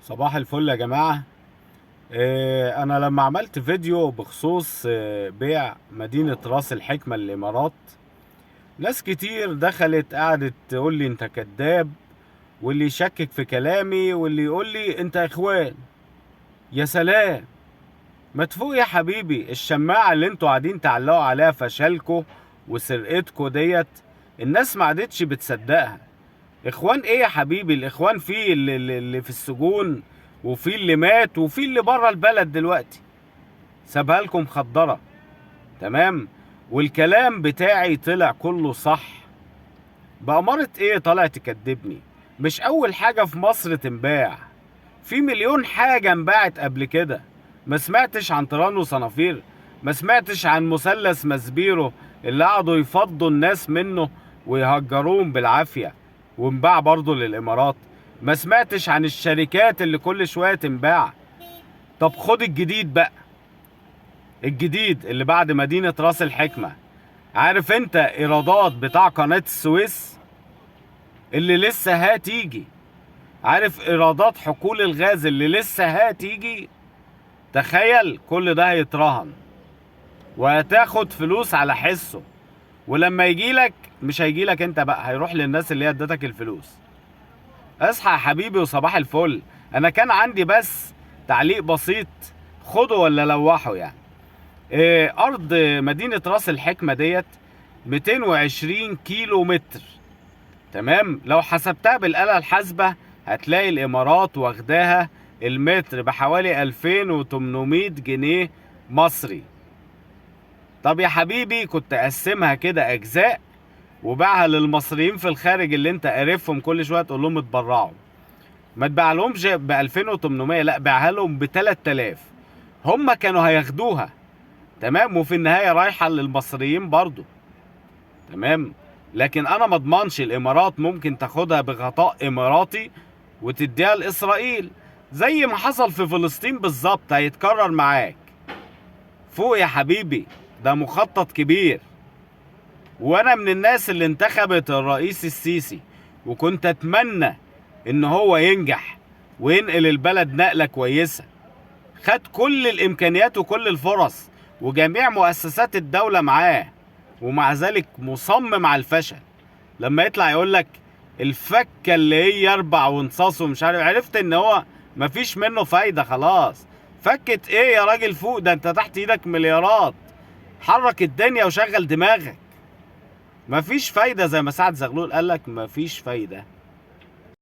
صباح الفل يا جماعة. أنا لما عملت فيديو بخصوص بيع مدينة راس الحكمة للإمارات، ناس كتير دخلت قعدت تقول لي أنت كذاب، واللي يشكك في كلامي واللي يقول لي أنت إخوان. يا سلام، ما تفوق يا حبيبي. الشماعة اللي انتوا قاعدين تعلقوا عليها فشلكوا وسرقتكوا ديت الناس ما عادتش بتصدقها. اخوان ايه يا حبيبي؟ الاخوان في اللي في السجون، وفي اللي مات، وفي اللي بره البلد دلوقتي. سابها لكم مخدرة. تمام. والكلام بتاعي طلع كله صح. بأمارة ايه طالع تكدبني؟ مش اول حاجة في مصر تنباع، في مليون حاجة انباعت قبل كده. ما سمعتش عن طيران وصنافير؟ ما سمعتش عن مثلث ماسبيرو اللي قعدوا يفضوا الناس منه ويهجروهم بالعافية وانباع برضه للإمارات؟ ما سمعتش عن الشركات اللي كل شوية تنباع؟ طب خد الجديد بقى، الجديد اللي بعد مدينة راس الحكمة. عارف انت ايرادات بتاع قناة السويس اللي لسه هتيجي؟ عارف ايرادات حقول الغاز اللي لسه هتيجي؟ تخيل كل ده هيترهن وهتاخد فلوس على حسه، ولما يجيلك مش هيجيلك انت بقى، هيروح للناس اللي هي ادتك الفلوس. اصحى يا حبيبي وصباح الفل. انا كان عندي بس تعليق بسيط، خده ولا لوحه يعني. ارض مدينة راس الحكمة ديت 220 كيلو متر. تمام. لو حسبتها بالآلة الحاسبة هتلاقي الامارات واخداها المتر بحوالي 2800 جنيه مصري. طب يا حبيبي كنت اقسمها كده اجزاء وباعها للمصريين في الخارج اللي انت قارفهم كل شويه تقول لهم اتبرعوا. ما تبيع لهمش ب 2800، لا بيعها لهم ب 3000. هم كانوا هياخدوها. تمام. وفي النهايه رايحه للمصريين برضو. تمام. لكن انا ما اضمنش الامارات ممكن تاخدها بغطاء اماراتي وتديها لاسرائيل زي ما حصل في فلسطين بالظبط. هيتكرر معاك. فوق يا حبيبي، ده مخطط كبير. وانا من الناس اللي انتخبت الرئيس السيسي، وكنت اتمنى ان هو ينجح وينقل البلد نقلة كويسة. خد كل الامكانيات وكل الفرص وجميع مؤسسات الدولة معاه، ومع ذلك مصمم على الفشل. لما يطلع يقولك الفكة اللي هي 4 وانصاص ومش عارف، عرفت ان هو مفيش منه فايدة خلاص. فكت ايه يا راجل؟ فوق، ده انت تحت ايدك مليارات. حرك الدنيا وشغل دماغك. مفيش فايدة زي ما سعد زغلول قالك، مفيش فايدة.